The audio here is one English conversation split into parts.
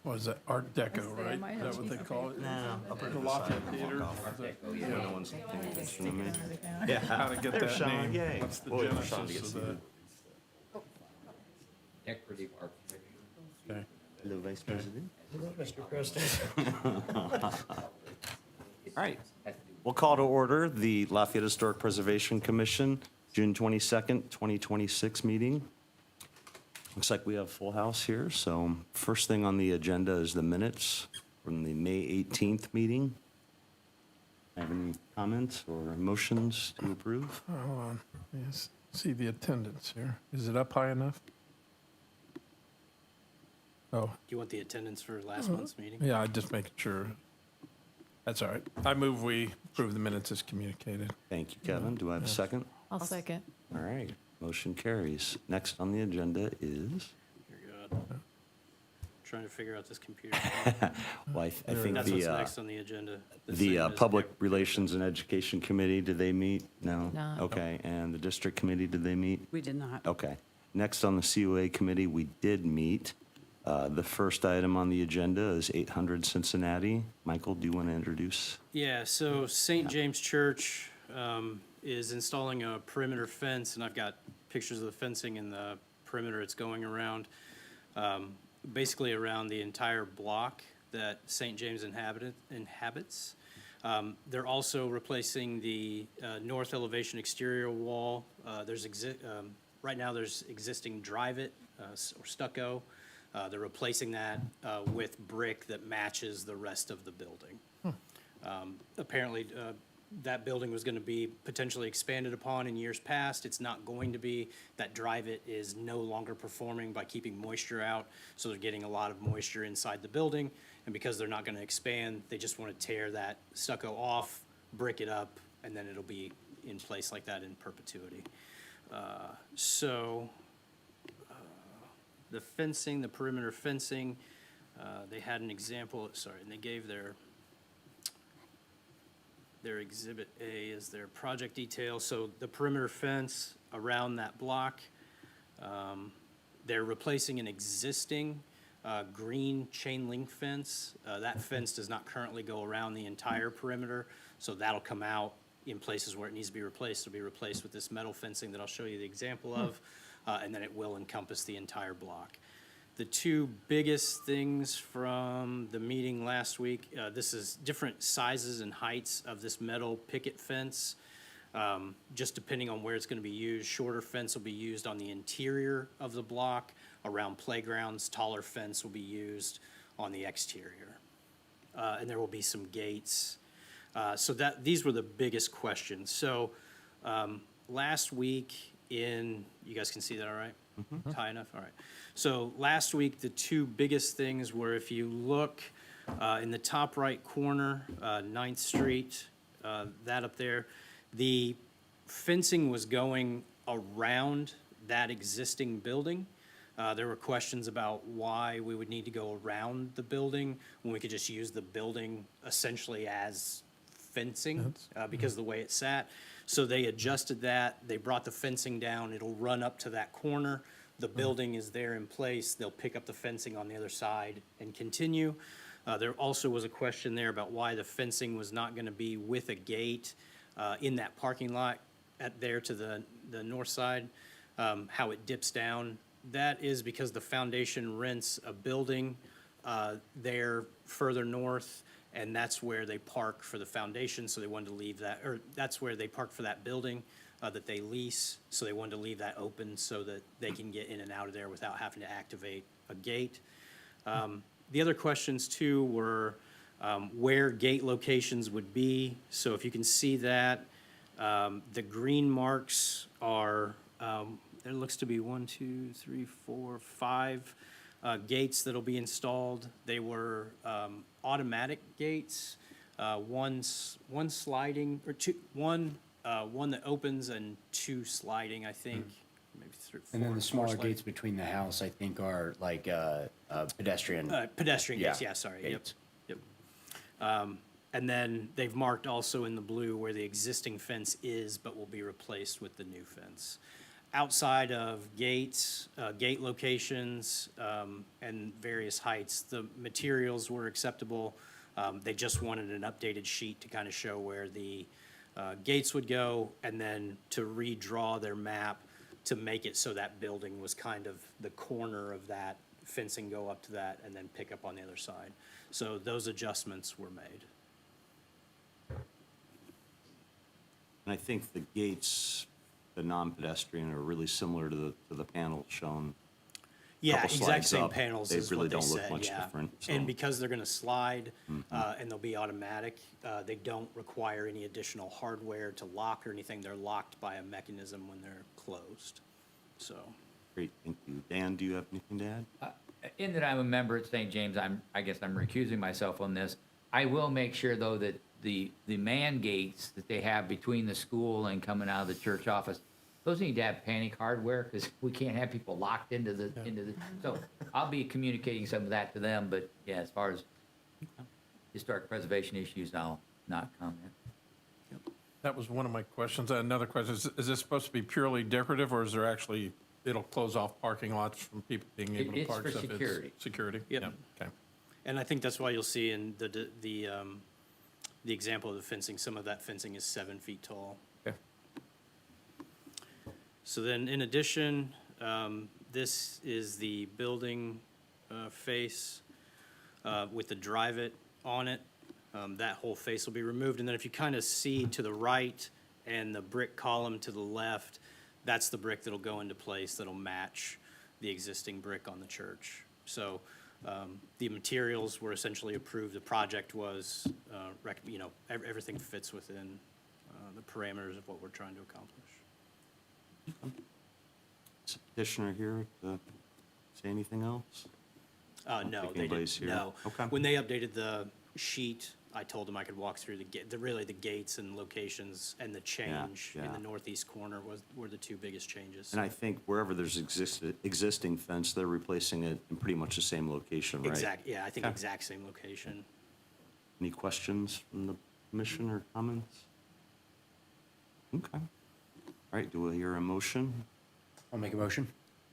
Was that Art Deco, say, I right? might Is have that what they to- call it? No, I'll bring The it Lafayette aside. Theater? No one's paying attention to me. How to get There's that Sean, name? yay. What's the Boy, for Sean to get genesis of that? seated. Decorative architecture. Okay. Hello, Vice President. Mr. President. All right. We'll call to order the Lafayette Historic Preservation Commission, June 22nd, 2026 meeting. Looks like we have a full house here, so first thing on the agenda is the minutes from the May 18th meeting. Have any comments or motions to approve? Hold on. Yes. See the attendance here. Is it up high enough? Oh, You want the attendance for last month's meeting? yeah, I just making sure. That's all right. I move we approve the minutes as communicated. Thank you, Kevin. Do I have a second? I'll second. All right, motion carries. Next on the agenda is, You're good. Trying to figure out this computer. well, I think That's what's the, next on the agenda. the same as Public dec- Relations and Education Committee, did they meet? No? Not. Okay, and the District Committee, did they meet? We did not. Okay. Next on the COA Committee, we did meet. The first item on the agenda is 800 Cincinnati. Michael, do you want to introduce? Yeah, so St. James Church is installing a perimeter fence, and I've got pictures of the fencing and the perimeter it's going around, basically around the entire block that St. James inhabits. They're also replacing the north elevation exterior wall. Right now, there's existing drive-it or stucco. They're replacing that with brick that matches the rest of the building. Apparently, that building was going to be potentially expanded upon in years past. It's not going to be. That drive-it is no longer performing by keeping moisture out, so they're getting a lot of moisture inside the building. And because they're not going to expand, they just want to tear that stucco off, brick it up, and then it'll be in place like that in perpetuity. The fencing, the perimeter fencing, they had an example, and they gave their Exhibit A as their project detail. So the perimeter fence around that block, they're replacing an existing green chain link fence. That fence does not currently go around the entire perimeter, so that'll come out in places where it needs to be replaced. It'll be replaced with this metal fencing that I'll show you the example of, and then it will encompass the entire block. The two biggest things from the meeting last week, this is different sizes and heights of this metal picket fence, just depending on where it's going to be used. Shorter fence will be used on the interior of the block, around playgrounds. Taller fence will be used on the exterior. And there will be some gates. So these were the biggest questions. So last week you guys can see that all right? Mm-hmm. High enough? All right. So last week, the two biggest things were, if you look in the top right corner, 9th Street, that up there, the fencing was going around that existing building. There were questions about why we would need to go around the building when we could just use the building essentially as fencing because of the way it sat. So they adjusted that. They brought the fencing down. It'll run up to that corner. The building is there in place. They'll pick up the fencing on the other side and continue. There also was a question there about why the fencing was not going to be with a gate in that parking lot there to the north side, how it dips down. That is because the foundation rents a building there further north, and that's where they park for the foundation, so they wanted to leave that, or that's where they park for that building that they lease, so they wanted to leave that open so that they can get in and out of there without having to activate a gate. The other questions too were where gate locations would be. So if you can see that, the green marks are, there looks to be 1, 2, 3, 4, 5 gates that'll be installed. They were automatic gates, one sliding, or one that opens and 2 sliding, I think. Maybe 3, 4. And then the smaller sliding. gates between the house, I think, are like pedestrian. Pedestrian gates, Yeah, yeah, sorry, gates. yep. And then they've marked also in the blue where the existing fence is, but will be replaced with the new fence. outside of gates, gate locations, and various heights, the materials were acceptable. They just wanted an updated sheet to kind of show where the gates would go, and then to redraw their map to make it so that building was kind of the corner of that, fencing go up to that, and then pick up on the other side. So those adjustments were made. And I think the gates, the non-pedestrian, are really similar to the panels shown. Yeah, Couple exact slides same up, panels they is really what they don't look said, much yeah. different, so. And because they're gonna slide, and they'll be automatic, they don't require any additional hardware to lock or anything. They're locked by a mechanism when they're closed, so. Great, thank you. Dan, do you have anything to add? In that I'm a member at St. James, I guess I'm recusing myself on this. I will make sure, though, that the man gates that they have between the school and coming out of the church office, those need to have panic hardware, because we can't have people locked into the, so I'll be communicating some of that to them, but yeah, as far as historic preservation issues, I'll not comment. That was one of my questions. Another question, is this supposed to be purely decorative, or is there actually, it'll close off parking lots from people being able to It's park? for so if security. Security? Yep. Yeah, okay. And I think that's why you'll see in the example of the fencing, some of that fencing is 7 feet tall. Okay. So then, in addition, this is the building face with the drive-it on it. That whole face will be removed. And then if you kind of see to the right and the brick column to the left, that's the brick that'll go into place that'll match the existing brick on the church. So the materials were essentially approved. The project was, everything fits within the parameters of what we're trying to accomplish. Is the petitioner here to say anything else? No, think they anybody's didn't, here. no. Okay. When they updated the sheet, I told them I could walk through really the gates and locations, and the change in yeah. the northeast corner were the two biggest changes. And I think wherever there's existing fence, they're replacing it in pretty much the same location, right? Yeah, I think Okay. exact same location. Any questions from the commission or comments? Okay. All right, do we hear a motion? I'll make a motion.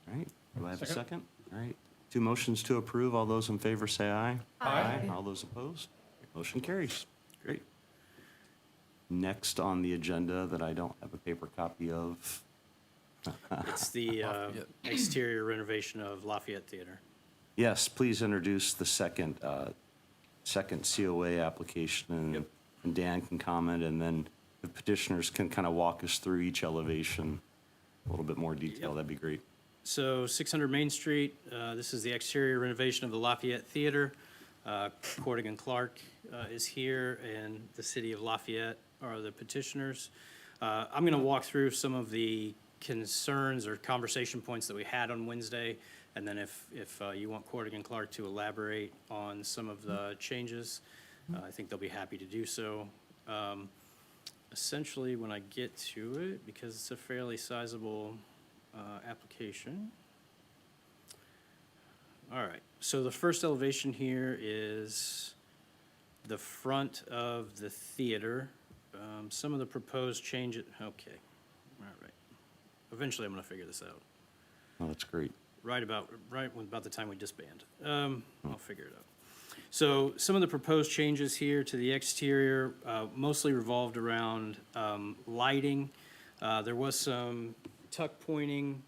All right, do I have a second? All right, 2 motions to approve. All those in favor say aye. Aye. All those opposed? Motion carries. Great. Next on the agenda that I don't have a paper copy of. It's the exterior renovation of Lafayette Theater. Yes, please introduce the second COA application, and Dan can comment, and then the petitioners can kind of walk us through each elevation, a little bit more detail. That'd be great. So 600 Main Street, this is the exterior renovation of the Lafayette Theater. Cordigan Clark is here, and the city of Lafayette are the petitioners. I'm going to walk through some of the concerns or conversation points that we had on Wednesday, and then if you want Cordigan Clark to elaborate on some of the changes, I think they'll be happy to do so. Essentially, when I get to it, because it's a fairly sizable application. All right, so the first elevation here is the front of the theater. Some of the proposed changes, okay, all right. Eventually, I'm gonna figure this out. Oh, that's great. Right about the time we disband. I'll figure it out. So some of the proposed changes here to the exterior mostly revolved around lighting. There was some tuck pointing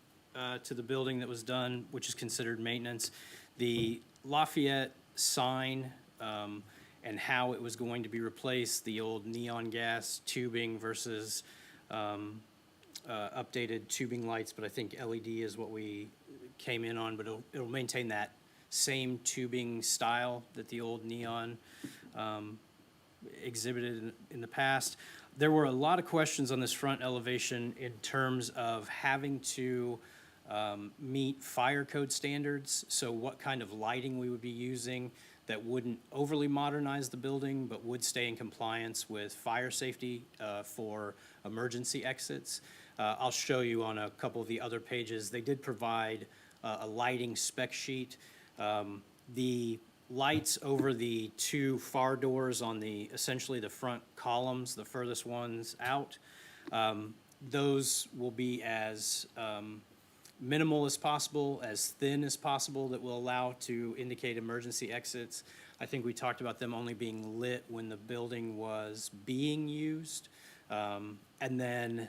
to the building that was done, which is considered maintenance. The Lafayette sign and how it was going to be replaced, the old neon gas tubing versus updated tubing lights, but I think LED is what we came in on, but it'll maintain that same tubing style that the old neon exhibited in the past. There were a lot of questions on this front elevation in terms of having to meet fire code standards, so what kind of lighting we would be using that wouldn't overly modernize the building, but would stay in compliance with fire safety for emergency exits. I'll show you on a couple of the other pages. They did provide a lighting spec sheet. The lights over the 2 far doors on essentially the front columns, the furthest ones out, those will be as minimal as possible, as thin as possible, that will allow to indicate emergency exits. I think we talked about them only being lit when the building was being used. And then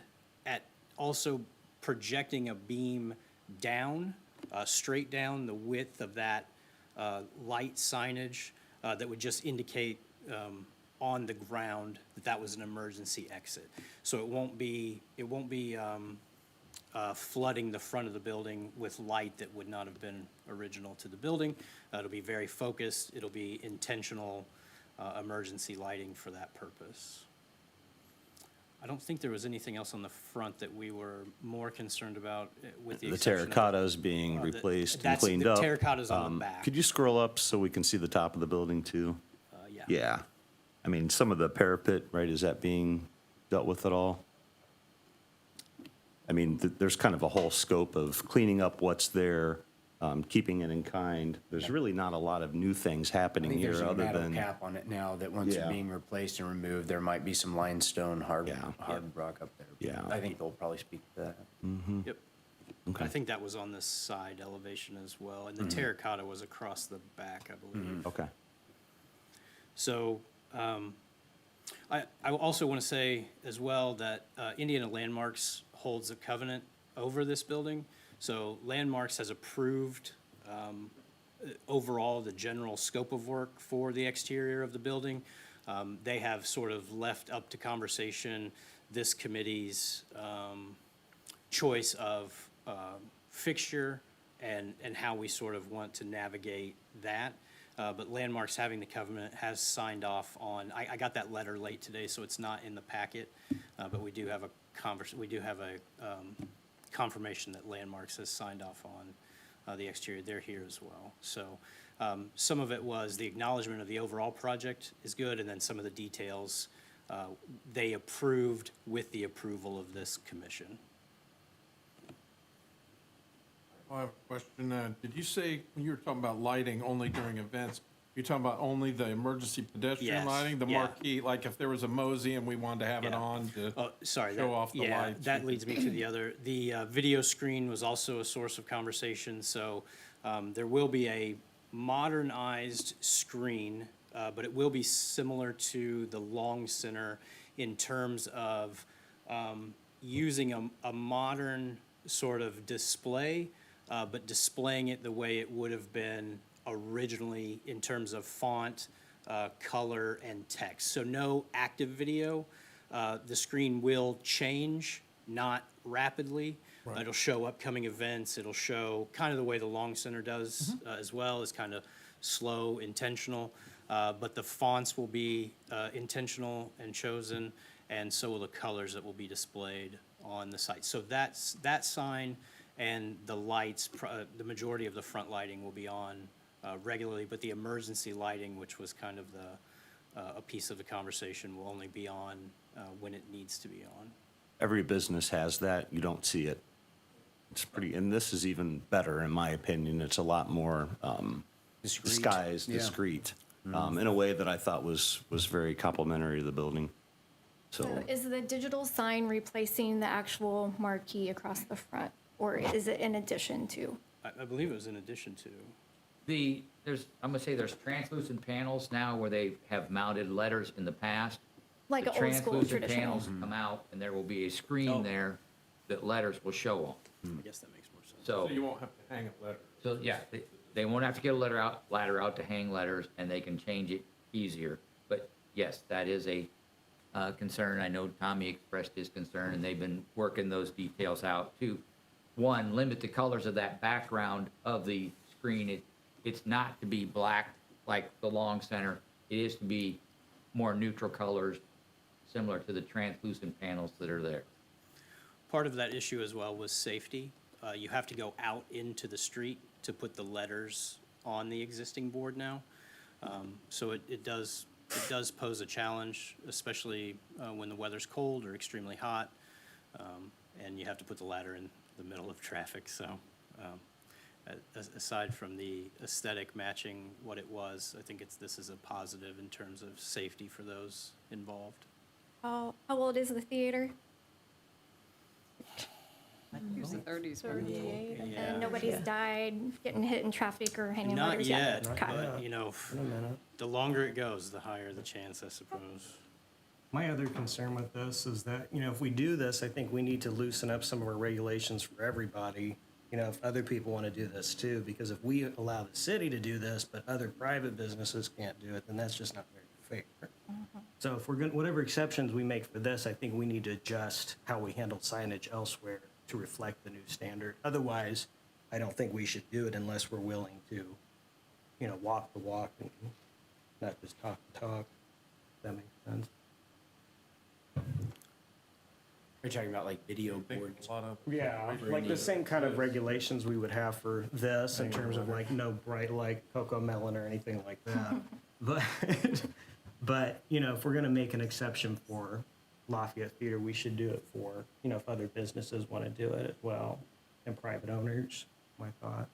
also projecting a beam down, straight down the width of that light signage that would just indicate on the ground that that was an emergency exit. So it won't be flooding the front of the building with light that would not have been original to the building. It'll be very focused. It'll be intentional emergency lighting for that purpose. I don't think there was anything else on the front that we were more concerned about with the The exception of terracottas being replaced and that's- cleaned the up. terracottas on the back. Could you scroll up so we can see the top of the building too? Yeah. Yeah. I mean, some of the parapet, right, is that being dealt with at all? I mean, there's kind of a whole scope of cleaning up what's there, keeping it in kind. There's really not a lot of new things I happening think here there's a other metal than, cap on it now that once Yeah. being replaced and removed, there might be some limestone hard Yeah. rock up there. Yeah. I think they'll probably speak to that. Yep. Okay. I think that was on the side elevation as well, and the terracotta was across the back, I believe. okay. So, I also want to say as well that Indiana Landmarks holds a covenant over this building. So Landmarks has approved overall the general scope of work for the exterior of the building. They have sort of left up to conversation this committee's choice of fixture and how we sort of want to navigate that. But Landmarks, having the covenant, has signed off on, I got that letter late today, so it's not in the packet, but we do have a confirmation that Landmarks has signed off on the exterior. They're here as well. So some of it was the acknowledgement of the overall project is good, and then some of the details they approved with the approval of this commission. I have a question. Did you say, when you were talking about lighting only during events, you're talking about only the emergency pedestrian Yes, lighting? The yeah. marquee, like if there was a mosey and we wanted to have it Yeah. on to Oh, sorry. show off the yeah, lights? that leads me to the other. The video screen was also a source of conversation. So there will be a modernized screen, but it will be similar to the Long Center in terms of using a modern sort of display, but displaying it the way it would have been originally in terms of font, color, and text. So no active video. The screen will change, not rapidly. Right. It'll show upcoming events. It'll show kind of the way the Long Center does as well, is kind of slow, intentional. But the fonts will be intentional and chosen, and so will the colors that will be displayed on the site. So that's that sign and the lights, the majority of the front lighting will be on regularly, but the emergency lighting, which was kind of a piece of the conversation, will only be on when it needs to be on. Every business has that. You don't see it. It's pretty, and this is even better in my opinion. It's a lot more Discreet. disguised, Yeah. discreet, in a way that I thought was very complimentary to the building. So So, is the digital sign replacing the actual marquee across the front, or is it in addition to? I believe it was in addition to. I'm gonna say there's translucent panels now where they have mounted letters in the past. Like The an old school translucent traditional? panels come out, and there will be a screen there that letters will show on. I guess that makes more sense. So So, you won't have to hang a letter. so yeah, they won't have to get a ladder out to hang letters, and they can change it easier. But yes, that is a concern. I know Tommy expressed his concern, and they've been working those details out to, one, limit the colors of that background of the screen. It's not to be black like the Long Center. It is to be more neutral colors, similar to the translucent panels that are there. Part of that issue as well was safety. You have to go out into the street to put the letters on the existing board now. So it does pose a challenge, especially when the weather's cold or extremely hot, and you have to put the ladder in the middle of traffic. So aside from the aesthetic matching what it was, I think this is a positive in terms of safety for those involved. How old is the theater? Use the 30s. 38, Yeah. and nobody's died getting hit in traffic or hanging Not ladders yet, Okay. but, you know, the longer it goes, the higher the chance, I suppose. My other concern with this is that, you know, if we do this, I think we need to loosen up some of our regulations for everybody. You know, if other people want to do this too, because if we allow the city to do this, but other private businesses can't do it, then that's just not very fair. So if we're going, whatever exceptions we make for this, I think we need to adjust how we handle signage elsewhere to reflect the new standard. Otherwise, I don't think we should do it unless we're willing to, you know, walk the walk and not just talk the talk. If that makes sense. We're talking about like video I think boards. a lot of. Yeah, like the same kind of regulations we would have for this in terms of like no bright light cocoa melon or anything like that. But, you know, if we're gonna make an exception for Lafayette Theater, we should do it for, you know, if other businesses want to do it as well, and private owners, my thought.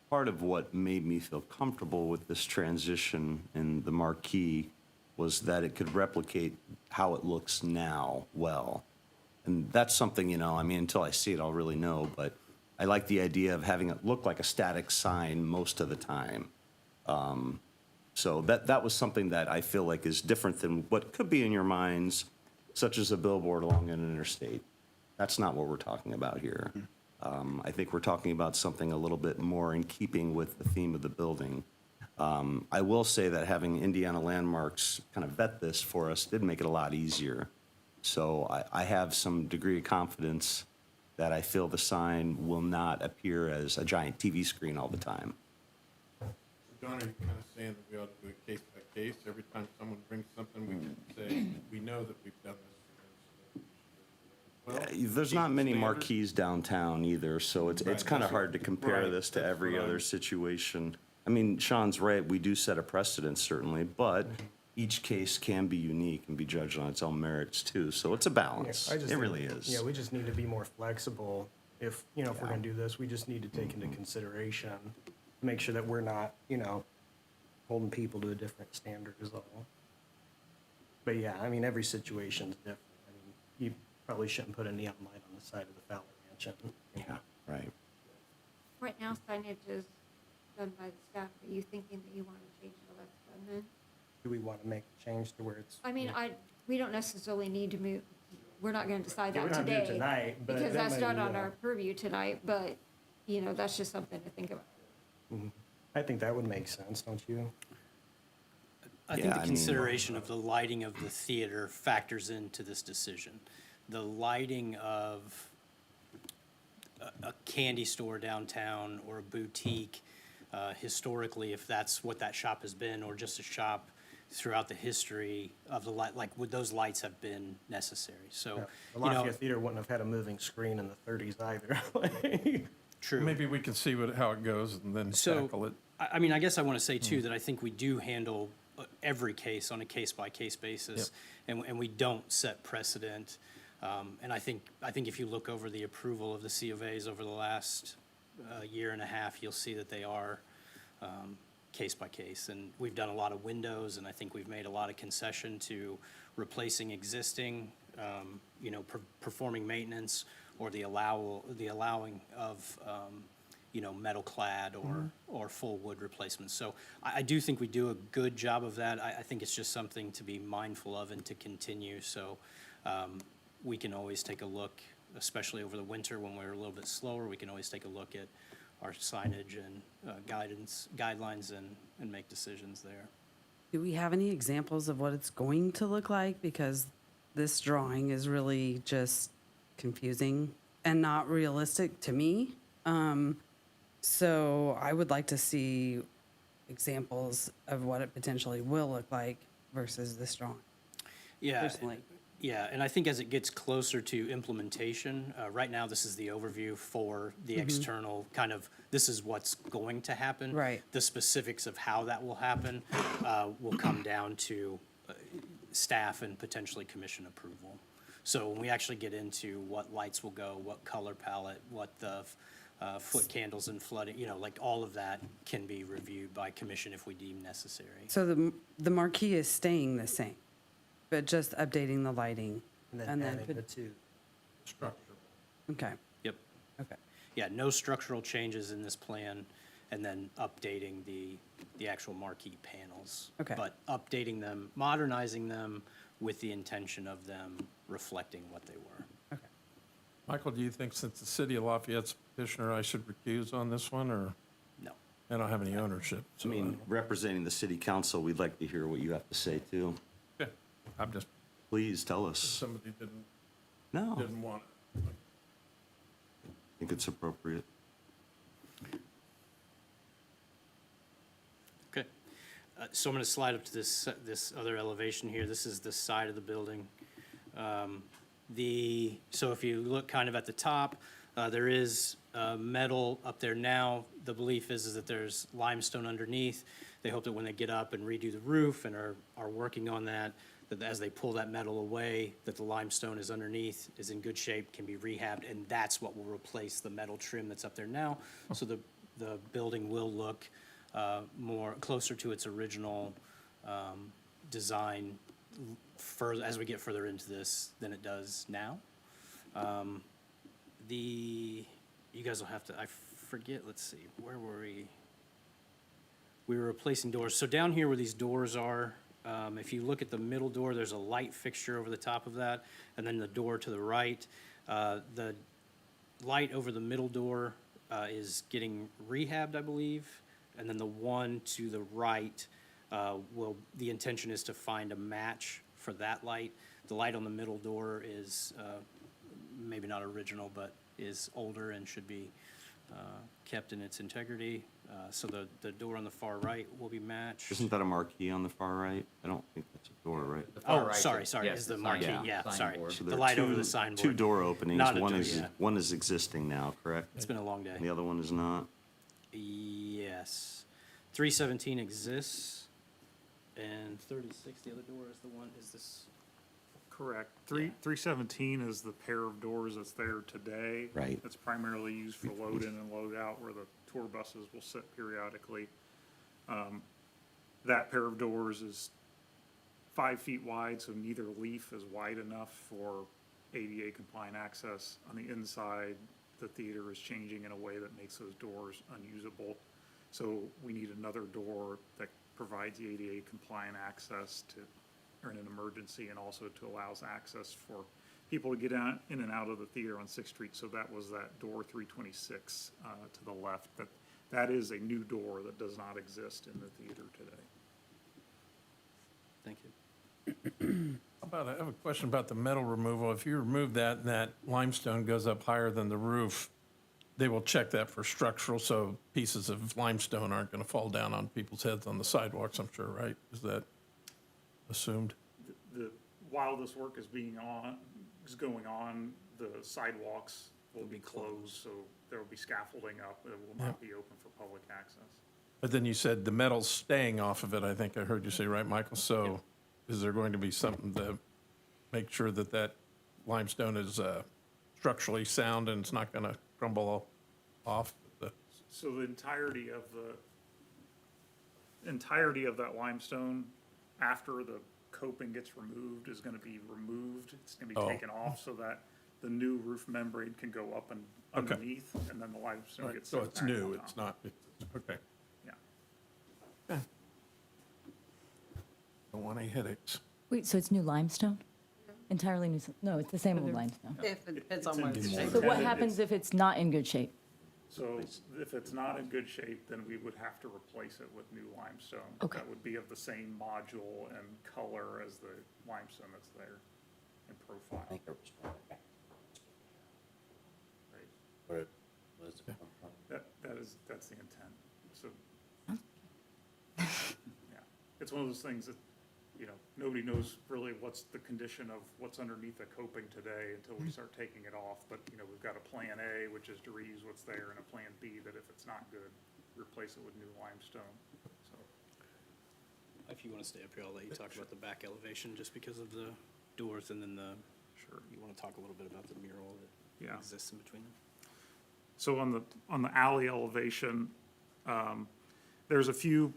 Part of what made me feel comfortable with this transition in the marquee was that it could replicate how it looks now well. And that's something, you know, I mean, until I see it, I'll really know, but I like the idea of having it look like a static sign most of the time. So that was something that I feel like is different than what could be in your minds, such as a billboard along an interstate. That's not what we're talking about here. I think we're talking about something a little bit more in keeping with the theme of the building. I will say that having Indiana Landmarks kind of vet this for us did make it a lot easier. So I have some degree of confidence that I feel the sign will not appear as a giant TV screen all the time. John, are you kind of saying that we ought to do it case by case? Every time someone brings something, we can say, we know that we've done this. Well, There's not many marquees downtown either, so it's Right, kind of that's hard to compare right, this to that's every what other I'm- situation. I mean, Sean's right, we do set a precedent certainly, but each case can be unique and be judged on its own merits too, so it's a balance. Yeah, I just It think- really is. Yeah, we just need to be more flexible. If, you know, if we're gonna do this, we just need to take into consideration, make sure that we're not, you know, holding people to a different standard is all. But yeah, I mean, every situation's different. I mean, you probably shouldn't put a neon light on the side of the Fowler Mansion. you know. Yeah, right. Right now, signage is done by the staff. Are you thinking that you want to change how that's done then? Do we want to make a change to where it's? I mean, we don't necessarily need to move, we're not going to decide Yeah, that we're not doing it today. tonight, but Because that that's might not be, on our purview tonight, but, you know, that's just something to think about. I think that would make sense, don't you? I think Yeah, the I mean- consideration of the lighting of the theater factors into this decision. The lighting of a candy store downtown or a boutique, historically, if that's what that shop has been, or just a shop throughout the history of the light, like, would those lights have been necessary? So, The you know, Lafayette Theater wouldn't have had a moving screen in the 30s either. true. Maybe we can see how it goes and then So, tackle it. I mean, I guess I want to say too, that I think we do handle every case on a case-by-case basis, and we don't set precedent. And I think if you look over the approval of the C of As over the last year and a half, you'll see that they are case by case. And we've done a lot of windows, and I think we've made a lot of concession to replacing existing, you know, performing maintenance, or the allowing of, you know, metal clad or full wood replacements. So I do think we do a good job of that. I think it's just something to be mindful of and to continue. So we can always take a look, especially over the winter when we're a little bit slower, we can always take a look at our signage and guidelines and make decisions there. Do we have any examples of what it's going to look like? Because this drawing is really just confusing and not realistic to me. So I would like to see examples of what it potentially will look like versus this drawing, Yeah. personally. Yeah, and I think as it gets closer to implementation, right now, this is the overview for the external kind of, this is what's going to happen. Right. The specifics of how that will happen will come down to staff and potentially commission approval. So when we actually get into what lights will go, what color palette, what the foot candles and flooding, you know, like all of that can be reviewed by commission if we deem necessary. So the marquee is staying the same, but just updating the lighting And And then then adding put- the two. Structure. Okay, Yep. okay. Yeah, no structural changes in this plan, and then updating the actual marquee panels. Okay. But updating them, modernizing them with the intention of them reflecting what they were. Okay. Michael, do you think since the city of Lafayette's petitioner, I should recuse on this one, or No. I don't have any ownership? I So mean, representing the city council, we'd like to hear what you have to say too. yeah, I'm just, Please tell us. somebody No, I didn't want it. think it's appropriate. Okay. So I'm going to slide up to this other elevation here. This is the side of the building. So if you look kind of at the top, there is metal up there now. The belief is that there's limestone underneath. They hope that when they get up and redo the roof and are working on that, that as they pull that metal away, that the limestone is underneath, is in good shape, can be rehabbed, and that's what will replace the metal trim that's up there now. So the building will look more closer to its original design further as we get further into this than it does now. You guys will have to, I forget, let's see, where were we? We were replacing doors. So down here where these doors are, if you look at the middle door, there's a light fixture over the top of that, and then the door to the right. The light over the middle door is getting rehabbed, I believe, and then the one to the right the intention is to find a match for that light. The light on the middle door is maybe not original, but is older and should be kept in its integrity. So the door on the far right will be matched. Isn't that a marquee on the far right? I don't think that's a door, right? The far Oh, right sorry, is- sorry, yes, is the sign- marquee, yeah, yeah, sorry. signboard. So The there are light over two- the signboard. Two door openings. Not a One door, is, yeah. one is existing now, correct? It's been a long day. And the other one is not? Yes. 317 exists, and 36, the other door is the one, is this, Correct. Yeah. 317 is the pair of doors that's there today. Right. It's primarily used for load in and load out where the tour buses will sit periodically. That pair of doors is 5 feet wide, so neither leaf is wide enough for ADA compliant access. On the inside, the theater is changing in a way that makes those doors unusable. So we need another door that provides the ADA compliant access to, or in an emergency, and also to allows access for people to get in and out of the theater on 6th Street. So that was that door 326 to the left. That is a new door that does not exist in the theater today. thank you. I have a question about the metal removal. If you remove that and that limestone goes up higher than the roof, they will check that for structural, so pieces of limestone aren't going to fall down on people's heads on the sidewalks, I'm sure, right? Is that assumed? While this work is going on, the sidewalks will be closed, so there will be scaffolding up. It will not be open for public access. But then you said the metal's staying off of it, I think I heard you say, right, Michael? So is there going to be something to make sure that that limestone is structurally sound and it's not going to crumble off? So the entirety of that limestone, after the coping gets removed, is gonna be removed. It's gonna be taken off so that the new roof membrane can go up and Okay. underneath, and then the limestone Right, gets so set it's back new, on it's top. not, okay. Yeah. Don't want any headaches. Wait, so it's new limestone? Entirely new, no, it's the same old limestone. If it depends on what it's shaped. So what happens if it's not in good shape? So if it's not in good shape, then we would have to replace it with new limestone. Okay. That would be of the same module and color as the limestone that's there in profile. I think it was Right. what is it come from? That's the intent, so. Yeah, it's one of those things that, nobody knows really what's the condition of what's underneath the coping today until we start taking it off, but, we've got a plan A, which is to reuse what's there, and a plan B that if it's not good, replace it with new limestone, so. If you want to stay up here, I'll let you talk about the back elevation, just because of the doors, and then Sure. you want to talk a little bit about the mural that Yeah. exists in between them. So on the alley elevation, there's a few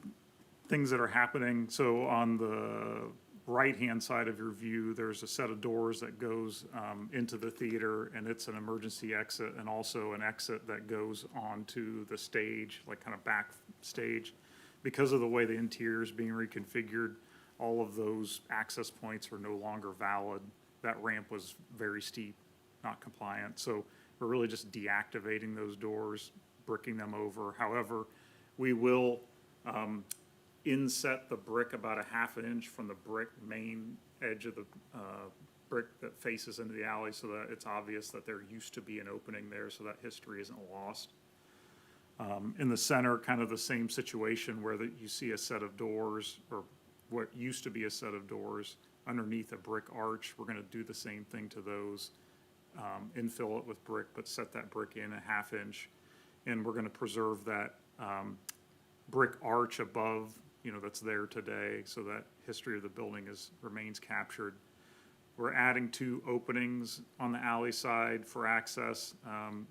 things that are happening. So on the right-hand side of your view, there's a set of doors that goes into the theater, and it's an emergency exit and also an exit that goes onto the stage, like kind of backstage. Because of the way the interior is being reconfigured, all of those access points are no longer valid. That ramp was very steep, not compliant. So we're really just deactivating those doors, bricking them over. However, we will inset the brick about a half an inch from the brick main edge of the brick that faces into the alley, so that it's obvious that there used to be an opening there, so that history isn't lost. In the center, kind of the same situation where you see a set of doors, or what used to be a set of doors underneath a brick arch. We're gonna do the same thing to those, infill it with brick, but set that brick in a half inch. And we're gonna preserve that brick arch above, that's there today, so that history of the building remains captured. We're adding 2 openings on the alley side for access.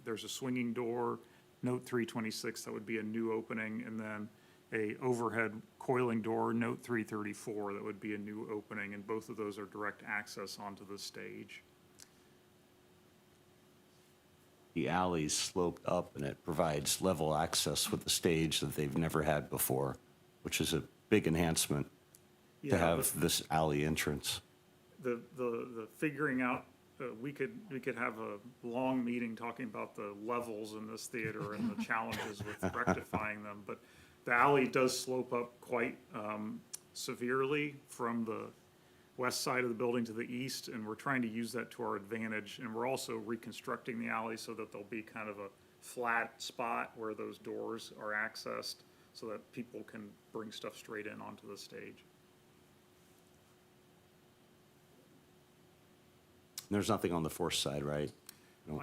There's a swinging door, note 326, that would be a new opening, and then a overhead coiling door, note 334, that would be a new opening, and both of those are direct access onto the stage. The alley's sloped up and it provides level access with the stage that they've never had before, which is a big enhancement to have this alley entrance. The figuring out, we could have a long meeting talking about the levels in this theater and the challenges with rectifying them, but the alley does slope up quite severely from the west side of the building to the east, and we're trying to use that to our advantage. And we're also reconstructing the alley so that there'll be kind of a flat spot where those doors are accessed, so that people can bring stuff straight in onto the stage. There's nothing on the Force side, right?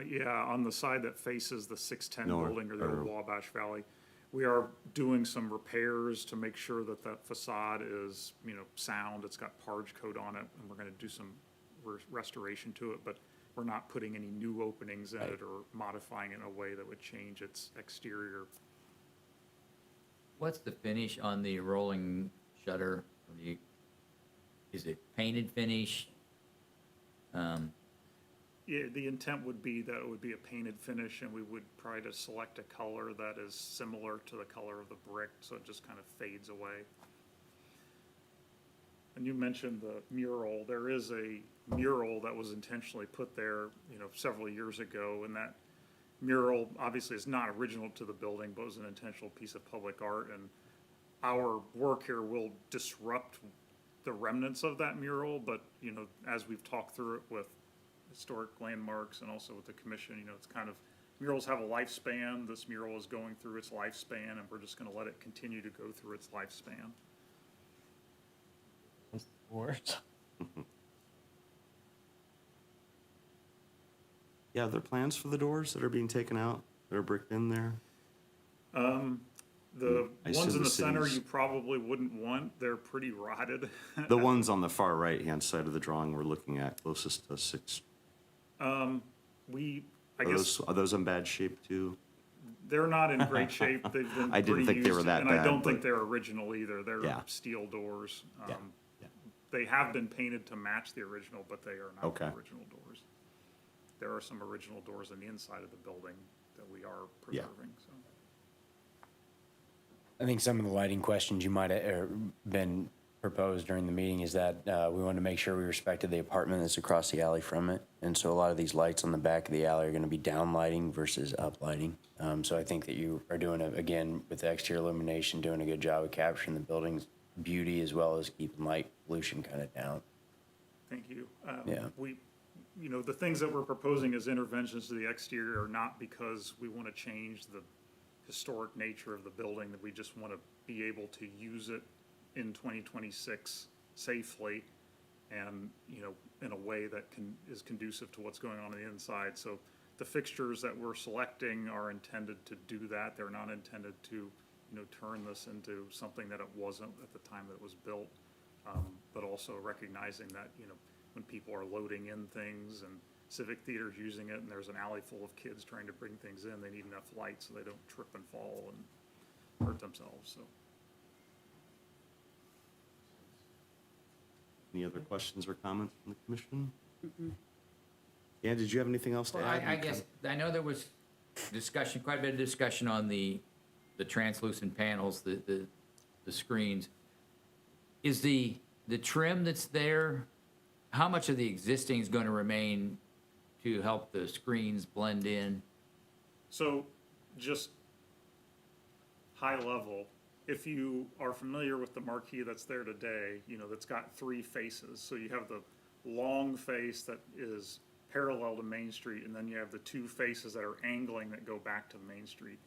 Yeah, on the side that faces the 610 No, building or the or- old Wabash Valley, we are doing some repairs to make sure that that facade is, sound. It's got parge coat on it, and we're gonna do some restoration to it, but we're not putting any new openings in it or modifying it in a way that would change its exterior. What's the finish on the rolling shutter? Is it painted finish? Yeah, the intent would be that it would be a painted finish, and we would try to select a color that is similar to the color of the brick, so it just kind of fades away. And you mentioned the mural. There is a mural that was intentionally put there, several years ago, and that mural obviously is not original to the building, but was an intentional piece of public art, and our work here will disrupt the remnants of that mural, but, as we've talked through it with historic landmarks and also with the commission, it's kind of, murals have a lifespan. This mural is going through its lifespan, and we're just gonna let it continue to go through its lifespan. Words. Yeah, are there plans for the doors that are being taken out, that are bricked in there? The I ones assume in the the center cities- you probably wouldn't want. They're pretty rotted. The ones on the far right-hand side of the drawing we're looking at, closest to 6. I guess Are those in bad shape too? they're not in great shape. They've been I didn't pretty think they used, were that and I don't bad, think but- they're original either. They're Yeah. steel doors. Yeah. They have been painted to match the original, but they are not Okay. the original doors. There are some original doors on the inside of the building that we are Yeah. preserving, so. I think some of the lighting questions you might have been proposed during the meeting is that we wanted to make sure we respected the apartment that's across the alley from it. And so a lot of these lights on the back of the alley are going to be down lighting versus up lighting. So I think that you are doing, again, with the exterior illumination, doing a good job of capturing the building's beauty as well as keeping light pollution kind of down. Thank you. Yeah. The things that we're proposing as interventions to the exterior are not because we want to change the historic nature of the building, that we just want to be able to use it in 2026 safely and, in a way that is conducive to what's going on the inside. So the fixtures that we're selecting are intended to do that. They're not intended to, turn this into something that it wasn't at the time that it was built. But also recognizing that, when people are loading in things and Civic Theater's using it and there's an alley full of kids trying to bring things in, they need enough light so they don't trip and fall and hurt themselves, so. Any other questions or comments from the commission? Dan, did you have anything else to Well, add? I guess, I know there was discussion, quite a bit of discussion on the translucent panels, the screens. Is the trim that's there, how much of the existing is going to remain to help the screens blend in? So just high level, if you are familiar with the marquee that's there today, that's got three faces. So you have the long face that is parallel to Main Street, and then you have the two faces that are angling that go back to Main Street.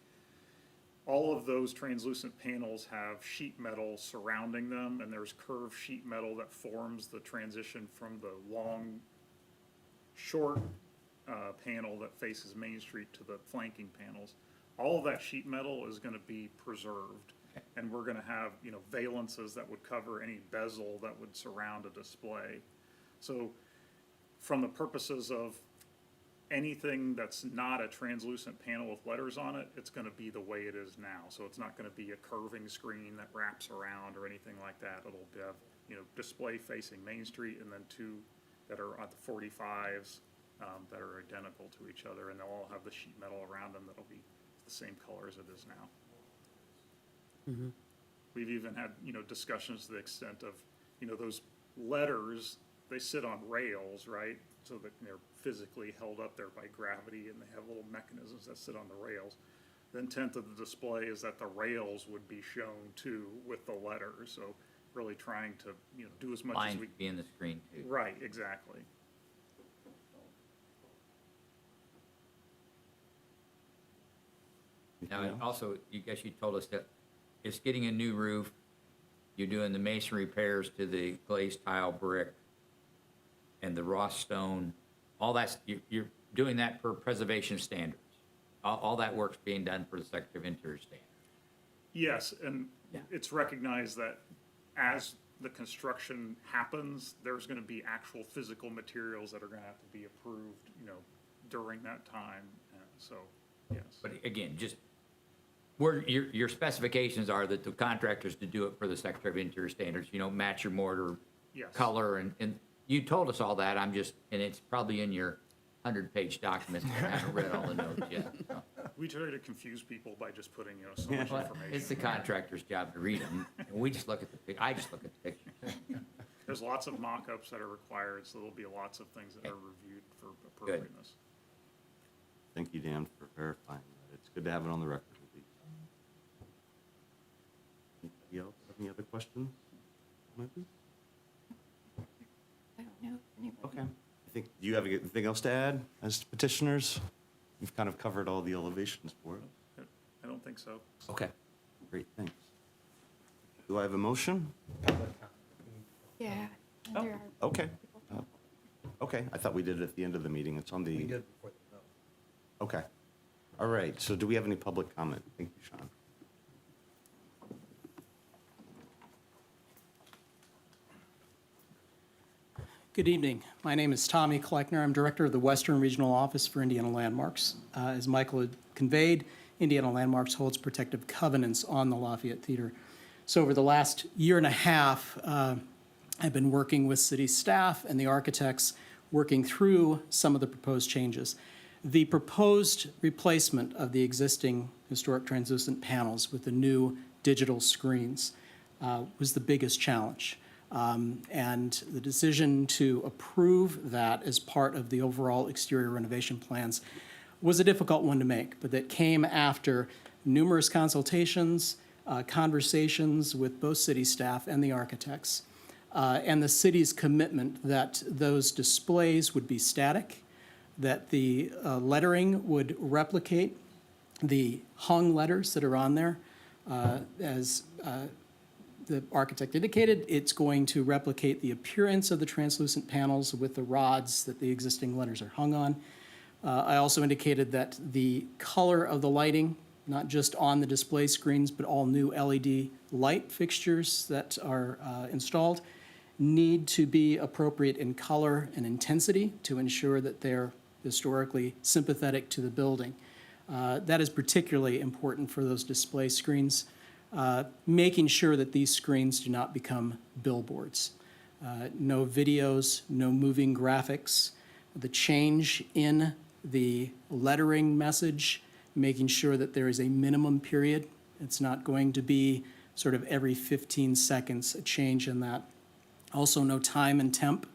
All of those translucent panels have sheet metal surrounding them, and there's curved sheet metal that forms the transition from the long, short panel that faces Main Street to the flanking panels. All of that sheet metal is going to be preserved, and we're going to have, valances that would cover any bezel that would surround a display. So from the purposes of anything that's not a translucent panel with letters on it, it's going to be the way it is now. So it's not going to be a curving screen that wraps around or anything like that. It'll have, display facing Main Street, and then two that are at the 45s that are identical to each other, and they'll all have the sheet metal around them that'll be the same color as it is now. We've even had, discussions to the extent of, those letters, they sit on rails, right? So that they're physically held up there by gravity, and they have little mechanisms that sit on the rails. The intent of the display is that the rails would be shown too with the letters. So really trying to, do as much as Lines we. be in the screen too. Right, exactly. Now, and also, you told us that it's getting a new roof, you're doing the masonry repairs to the glazed tile brick and the raw stone, all that's, you're doing that per preservation standards. All that work's being done for the Secretary of Interior standards. Yes, and Yeah. it's recognized that as the construction happens, there's gonna be actual physical materials that are gonna have to be approved, during that time, so, yes. But again, just where your specifications are that the contractors to do it for the Secretary of Interior standards, match your mortar Yes. color, and you told us all that, and it's probably in your 100-page document, I haven't read all the notes yet, so. We try to confuse people by just putting, so much Well, information. it's the contractor's job to read them, and we just look at I just look at the pictures. There's lots of mock-ups that are required, so there'll be lots of things that are reviewed for appropriateness. Thank you, Dan, for verifying that. It's good to have it on the record. Anybody else have any other questions? Maybe? I don't know if anybody. Okay. Do you have anything else to add as petitioners? You've kind of covered all the elevations for it. I don't think so. Okay. Great, thanks. Do I have a motion? Yeah. Oh, there are okay. people. Okay, I thought we did it at the end of the meeting. It's on the. We did before the vote. Okay. All right, so do we have any public comment? Thank you, Sean. Good evening. My name is Tommy Kleckner. I'm Director of the Western Regional Office for Indiana Landmarks. As Michael had conveyed, Indiana Landmarks holds protective covenants on the Lafayette Theater. So over the last year and a half, I've been working with city staff and the architects working through some of the proposed changes. The proposed replacement of the existing historic translucent panels with the new digital screens was the biggest challenge. And the decision to approve that as part of the overall exterior renovation plans was a difficult one to make, but that came after numerous consultations, conversations with both city staff and the architects, and the city's commitment that those displays would be static, that the lettering would replicate the hung letters that are on there. As the architect indicated, it's going to replicate the appearance of the translucent panels with the rods that the existing letters are hung on. I also indicated that the color of the lighting, not just on the display screens, but all new LED light fixtures that are installed, need to be appropriate in color and intensity to ensure that they're historically sympathetic to the building. That is particularly important for those display screens, making sure that these screens do not become billboards. no videos, no moving graphics. The change in the lettering message, making sure that there is a minimum period. It's not going to be sort of every 15 seconds a change in that. Also, no time and temp,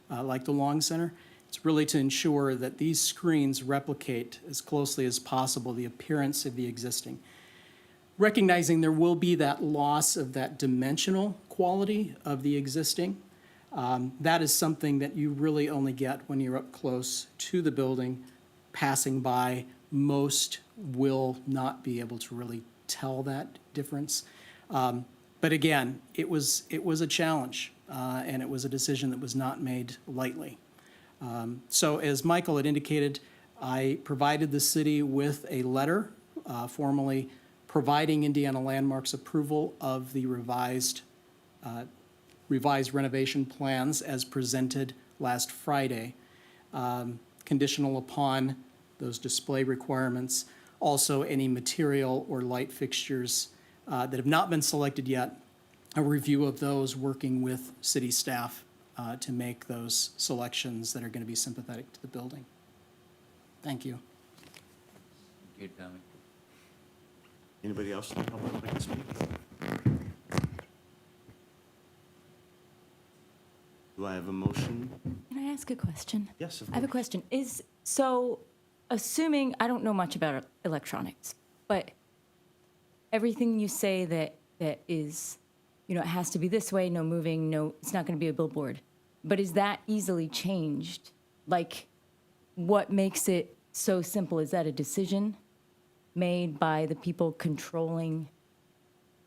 like the Long Center. It's really to ensure that these screens replicate as closely as possible the appearance of the existing. Recognizing there will be that loss of that dimensional quality of the existing, that is something that you really only get when you're up close to the building, passing by. Most will not be able to really tell that difference. But again, it was a challenge, and it was a decision that was not made lightly. So as Michael had indicated, I provided the city with a letter formally providing Indiana Landmarks approval of the revised renovation plans as presented last Friday, conditional upon those display requirements. Also, any material or light fixtures that have not been selected yet, a review of those, working with city staff to make those selections that are going to be sympathetic to the building. Thank you. Thank you, Tommy. Anybody else in the public would like to speak? Do I have a motion? Can I ask a question? Yes, of I have a course. question. So, assuming, I don't know much about electronics, but everything you say that is, it has to be this way, no moving, no, it's not going to be a billboard. But is that easily changed? Like, what makes it so simple? Is that a decision made by the people controlling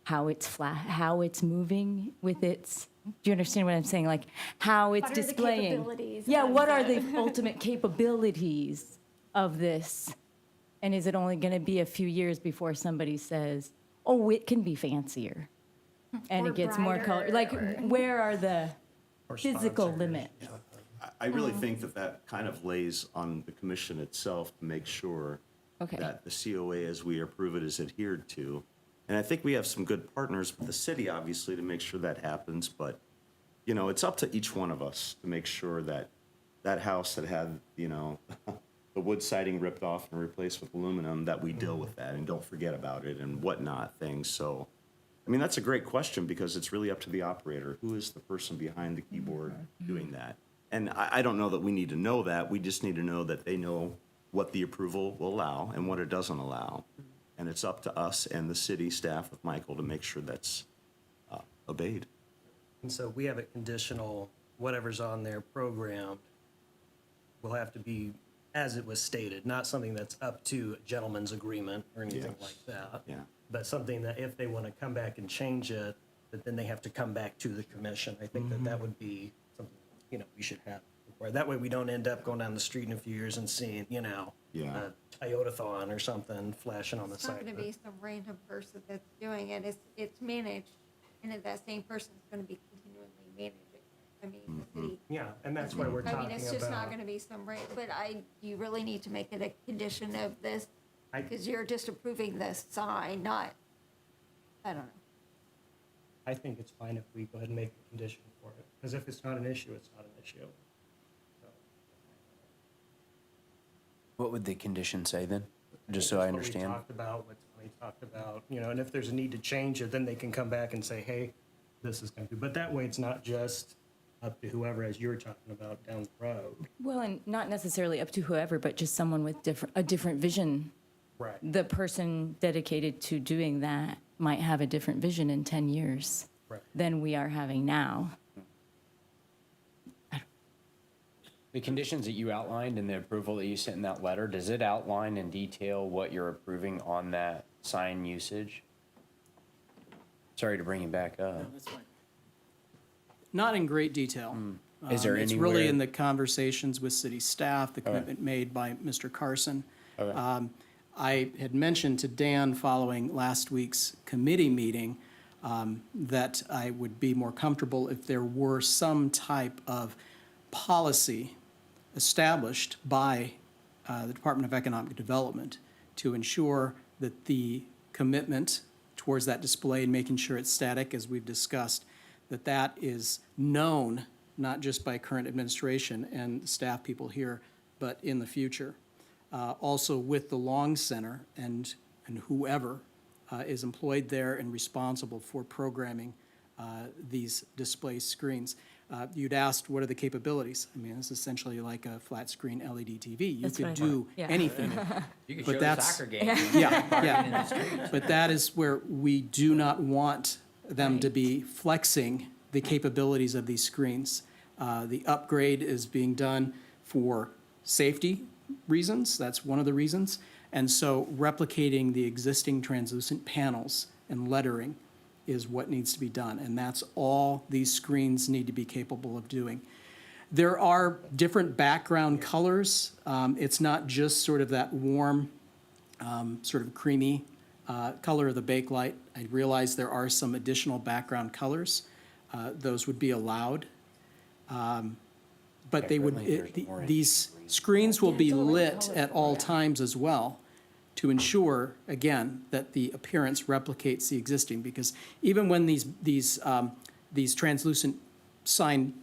how it's moving with its, do you understand what I'm saying? Like, how it's What are the displaying. capabilities Yeah, of what are the- the ultimate capabilities of this? And is it only going to be a few years before somebody says, oh, it can be fancier? And Or it gets more color. brighter, Like, or- where are the Or physical sponsors. limits? I really think that kind of lays on the commission itself to make sure Okay. that the COA, as we approve it, is adhered to. And I think we have some good partners with the city, obviously, to make sure that happens. But, it's up to each one of us to make sure that that house that had, the wood siding ripped off and replaced with aluminum, that we deal with that and don't forget about it and whatnot things. So, that's a great question because it's really up to the operator. Who is the person behind the keyboard doing that? And I don't know that we need to know that. We just need to know that they know what the approval will allow and what it doesn't allow. And it's up to us and the city staff with Michael to make sure that's obeyed. And so we have it conditional, whatever's on there programmed will have to be as it was stated, not something that's up to a gentleman's agreement or anything Yes. like that. Yeah. But something that if they want to come back and change it, that then they have to come back to the commission. I think that would be something, we should have. That way we don't end up going down the street in a few years and seeing, Yeah. a Toyota-thon or something flashing on the It's not side. gonna be some random person that's doing it, it's managed, and then that same person's gonna be continually managing. I mean, the city. Yeah, and that's why we're talking I about. mean, it's just not gonna be some but you really need to make it a condition of this, I- because you're just approving the sign, not, I don't know. I think it's fine if we go ahead and make a condition for it, because if it's not an issue, it's not an issue. So, What would the condition say then? Just so that's I what we understand. talked about, what Tony talked about, and if there's a need to change it, then they can come back and say, hey, this is going to, but that way it's not just up to whoever, as you were talking about, down the road. Well, and not necessarily up to whoever, but just someone with a different vision. Right. The person dedicated to doing that might have a different vision in 10 years Right. than we are having now. The conditions that you outlined and the approval that you sent in that letter, does it outline in detail what you're approving on that sign usage? Sorry to bring you back up. That's fine. Not in great detail. Is there It's anywhere? really in the conversations with city staff, the commitment made by Mr. Carson. Okay. I had mentioned to Dan following last week's committee meeting that I would be more comfortable if there were some type of policy established by the Department of Economic Development to ensure that the commitment towards that display and making sure it's static, as we've discussed, that is known not just by current administration and staff people here, but in the future. Also with the Long Center and whoever is employed there and responsible for programming these display screens. You'd asked, what are the capabilities? I mean, it's essentially like a flat screen LED TV. You That's could what I do thought. Yeah. anything. You can But show the that's- soccer game. Yeah, Parking in yeah. the street. But that is where we do not want them to be flexing the capabilities of these screens. The upgrade is being done for safety reasons. That's one of the reasons. And so replicating the existing translucent panels and lettering is what needs to be done. And that's all these screens need to be capable of doing. There are different background colors. It's not just sort of that warm, sort of creamy color of the bakelite. I realize there are some additional background colors. Those would be allowed. But they would, Certainly if there's more these screens will be lit at all times as well to ensure, again, that the appearance replicates the existing. Because even when these translucent sign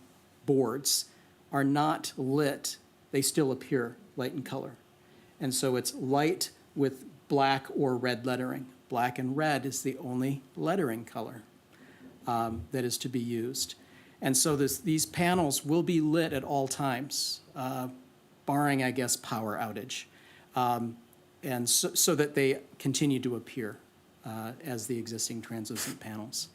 boards are not lit, they still appear light in color. And so it's light with black or red lettering. Black and red is the only lettering color that is to be used. And so these panels will be lit at all times, barring, I guess, power outage. And so that they continue to appear as the existing translucent panels.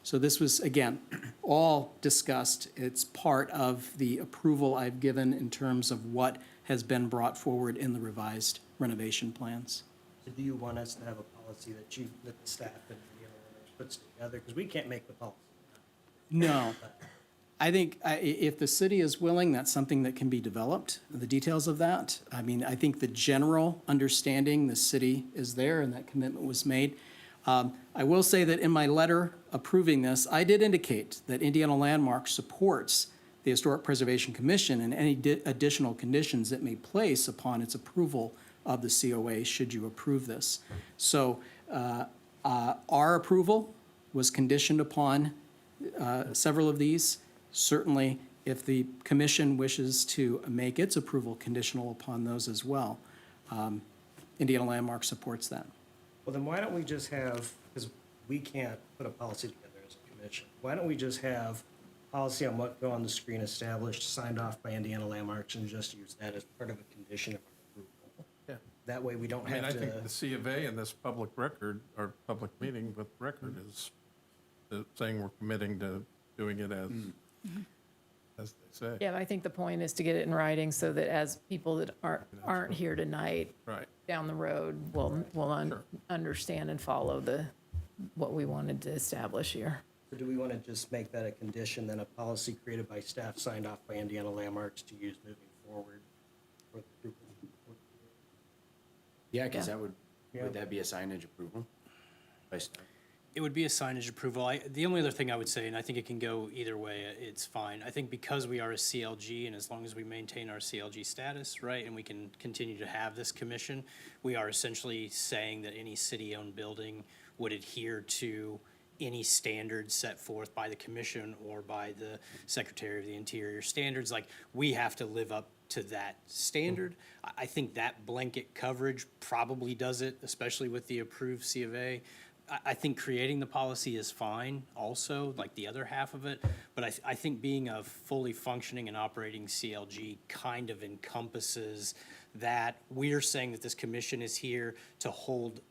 So this was, again, all discussed. It's part of the approval I've given in terms of what has been brought forward in the revised renovation plans. So do you want us to have a policy that that the staff and the owners puts together? Because we can't make the policy. No. I think if the city is willing, that's something that can be developed, the details of that. I mean, I think the general understanding, the city is there and that commitment was made. I will say that in my letter approving this, I did indicate that Indiana Landmark supports the Historic Preservation Commission and any additional conditions it may place upon its approval of the COA should you approve this. So our approval was conditioned upon several of these. Certainly, if the commission wishes to make its approval conditional upon those as well, Indiana Landmark supports that. Well, then why don't we just have, because we can't put a policy together as a commission, why don't we just have policy on what go on the screen established, signed off by Indiana Landmarks, and just use that as part of a condition of approval? Yeah. That way we don't I mean, have I think the to, C of A in this public record, or public meeting with record is saying we're committing to doing it as they say. Yeah, I think the point is to get it in writing so that as people that aren't here tonight, Right. down the road, will Sure. understand and follow what we wanted to establish here. or do we want to just make that a condition, then a policy created by staff, signed off by Indiana Landmarks to use moving forward? For the group of- Yeah, because Yeah. would that be a signage approval? By staff? It would be a signage approval. The only other thing I would say, and I think it can go either way, it's fine. I think because we are a CLG, and as long as we maintain our CLG status, right, and we can continue to have this commission, we are essentially saying that any city-owned building would adhere to any standards set forth by the commission or by the Secretary of the Interior standards. Like, we have to live up to that standard. I think that blanket coverage probably does it, especially with the approved C of A. I think creating the policy is fine also, like the other half of it, but I think being a fully functioning and operating CLG kind of encompasses that we're saying that this commission is here to hold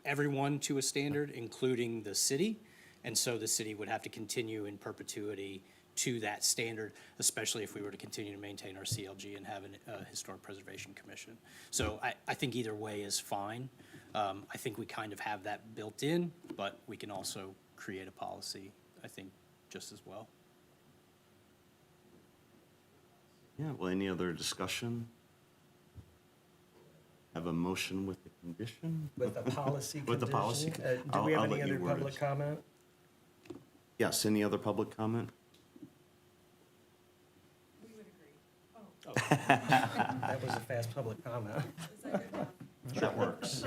everyone to a standard, including the city, and so the city would have to continue in perpetuity to that standard, especially if we were to continue to maintain our CLG and have a Historic Preservation Commission. So I think either way is fine. I think we kind of have that built in, but we can also create a policy, I think, just as well. Yeah, well, any other discussion? Have a motion with the condition? With the policy With the policy condition? con- Do we have I'll any let you other word public it. comment? Yes, any other public comment? That was a fast public comment. That works.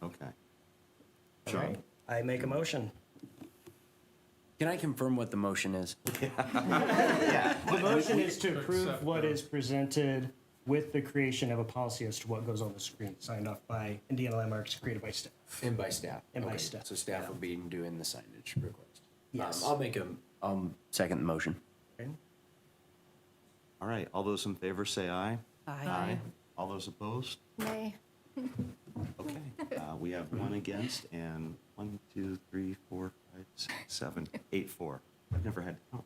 Okay. Sean, I make a motion. Can I confirm what the motion is? The motion is to approve what is presented with the creation of a policy as to what goes on the screen, signed off by Indiana Landmarks, created by staff. And by staff. And by Okay, staff, So staff will be doing the signage request. Yes. I'll second the motion. Okay. All right, all those in favor say aye. Aye. All those opposed? Nay. Okay. We have one against and 1, 2, 3, 4, 5, 6, 7, 8, 4. I've never had to count.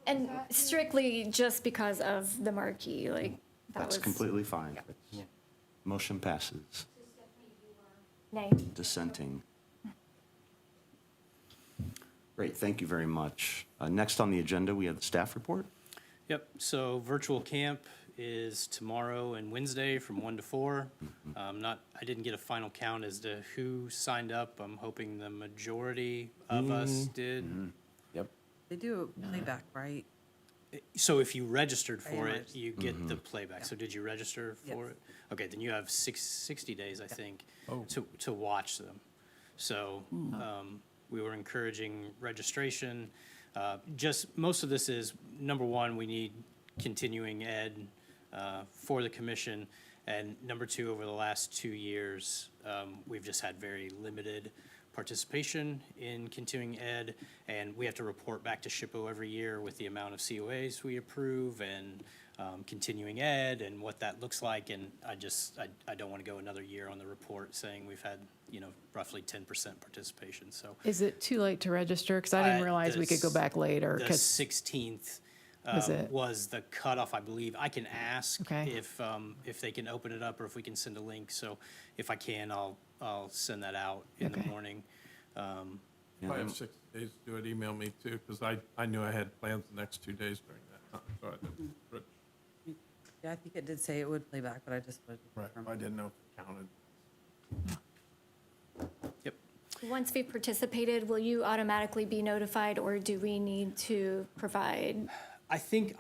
And strictly just because of the marquee, like, that That's was. completely fine. That's- Motion passes. Nay. Dissenting. Great, thank you very much. Next on the agenda, we have the staff report. Yep, so virtual camp is tomorrow and Wednesday from 1 to 4. I didn't get a final count as to who signed up. I'm hoping the majority of us did. Yep. They do a playback, right? So if you registered for it, registered. you get the playback. So did you register for Yes. it? Okay, then you have 60 days, I think, to watch them. So we were encouraging registration. Just, most of this is, number one, we need continuing ed for the commission. And number two, over the last 2 years, we've just had very limited participation in continuing ed, and we have to report back to SHPO every year with the amount of COAs we approve and continuing ed and what that looks like, and I don't want to go another year on the report saying we've had, roughly 10% participation, so. Is it too late to register? Because I didn't realize we could go back later. The 16th Was it? was the cutoff, I believe. I can ask Okay. if they can open it up or if we can send a link, so if I can, I'll send that out in the Okay. morning. If I have 60 days to do it, email me too, because I knew I had plans the next 2 days during that time, so I didn't. Yeah, I think it did say it would play back, but I just wanted to Right, confirm. I didn't know if it counted. Yep. Once we participated, will you automatically be notified, or do we need to provide? I think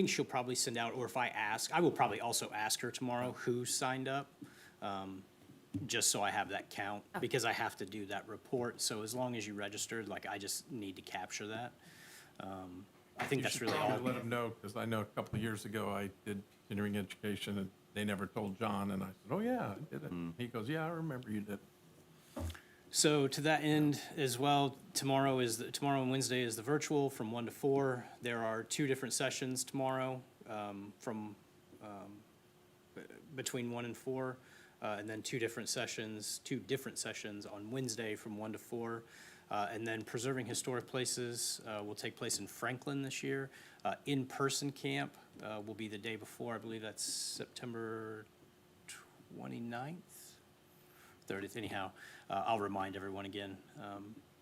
she'll probably send out, or if I ask, I will probably also ask her tomorrow who signed up, just so I have that count, because I have to do that report. So as long as you registered, I just need to capture that. I think that's really all. Let them know, because I know a couple of years ago, I did continuing education, and they never told John, and I said, oh, yeah, I did it. He goes, yeah, I remember you did. So to that end as well, tomorrow and Wednesday is the virtual from 1 to 4. There are 2 different sessions tomorrow from between 1 and 4, and then 2 different sessions on Wednesday from 1 to 4. And then Preserving Historic Places will take place in Franklin this year. In-person camp will be the day before. I believe that's September 29th. 30th, anyhow. I'll remind everyone again.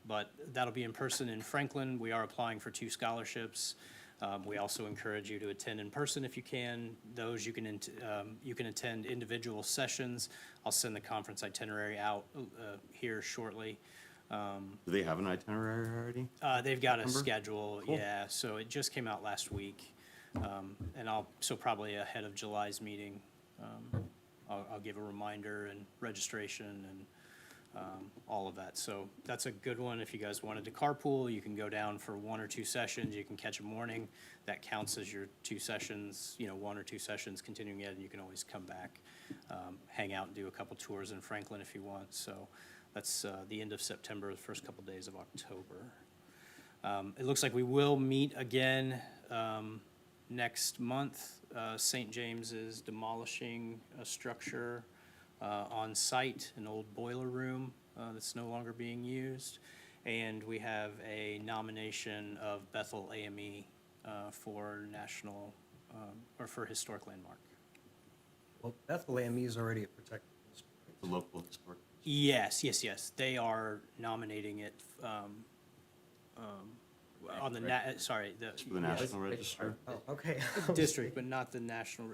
But that'll be in person in Franklin. We are applying for 2 scholarships. We also encourage you to attend in person if you can. Those you can attend individual sessions. I'll send the conference itinerary out here shortly. Do they have an itinerary already? They've got a September? schedule, yeah, so it just came out last week. And probably ahead of July's meeting, I'll give a reminder and registration and all of that. So that's a good one. If you guys wanted to carpool, you can go down for 1 or 2 sessions. You can catch a morning. That counts as your 2 sessions, 1 or 2 sessions continuing ed, and you can always come back, hang out and do a couple tours in Franklin if you want. So that's the end of September, the first couple days of October. It looks like we will meet again next month. St. James is demolishing a structure on site, an old boiler room that's no longer being used. And we have a nomination of Bethel AME for national, or for historic landmark. Well, Bethel AME is already a protected district. The local historic. Yes. They are nominating it on the, For the National Register. Oh, okay. district, but not the national.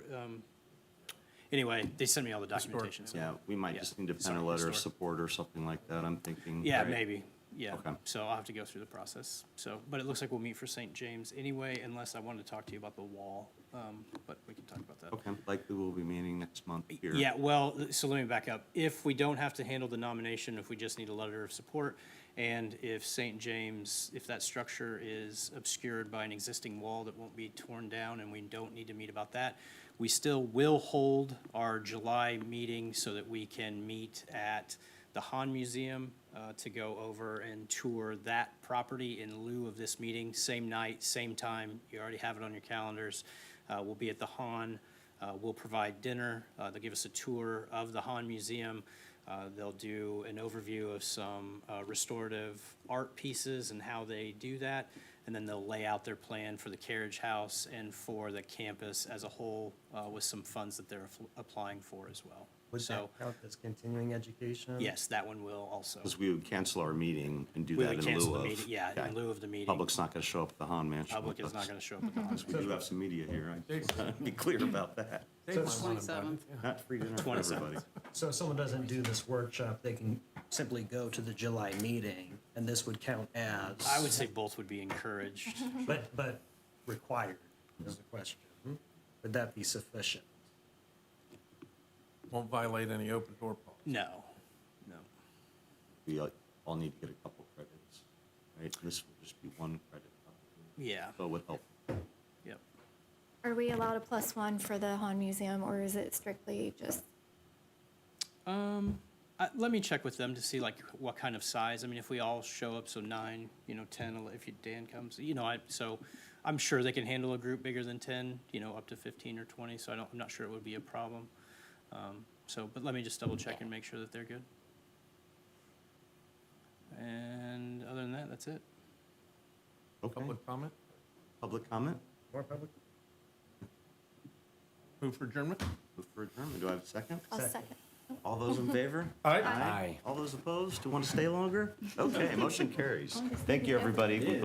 Anyway, they sent me all the documentation. so- Yeah, we might just need to pen a Sorry, letter of historic. support or something like that, I'm thinking. Yeah, right? maybe. Yeah, Okay. so I'll have to go through the process. So, but it looks like we'll meet for St. James anyway, unless I wanted to talk to you about the wall. But we can talk about that. Okay, likely we'll be meeting next month here. Yeah, well, so let me back up. If we don't have to handle the nomination, if we just need a letter of support, and if St. James, if that structure is obscured by an existing wall that won't be torn down, and we don't need to meet about that, we still will hold our July meeting so that we can meet at the Han Museum to go over and tour that property in lieu of this meeting. Same night, same time. You already have it on your calendars. We'll be at the Han. We'll provide dinner. They'll give us a tour of the Han Museum. They'll do an overview of some restorative art pieces and how they do that. And then they'll lay out their plan for the carriage house and for the campus as a whole with some funds that they're applying for as well. Would So, that count as continuing education? yes, that one will also. Because we would cancel our meeting and do We that would in cancel lieu the of. meeting, yeah, Okay. in lieu of the meeting. Public's not going to show up at the Han Mansion. Public with is not us. going to show up at the house. We do have some media here. I just want to be clear about that. Dave might want to buy it. Not free dinner for 27th. everybody. So if someone doesn't do this workshop, they can simply go to the July meeting, and this would count as. I would say both would be encouraged. But required is the question. Would that be sufficient? Won't violate any open door policy. No, no. We all need to get a couple credits, right? This will just be one credit. Yeah, So it would help. yep. Are we allowed a +1 for the Han Museum, or is it strictly just, Let me check with them to see like what kind of size. I mean, if we all show up, so 9, 10, if Dan comes, so I'm sure they can handle a group bigger than 10, up to 15 or 20, so I'm not sure it would be a problem. But let me just double check and make sure that they're good. And other than that, that's it. Okay. Public comment? Public comment? More public? Move for adjournment? Move for adjournment. Do I have a second? I'll second. All those in favor? Aye. Aye. All those opposed? Do you want to stay longer? Okay, motion carries. Thank you, everybody.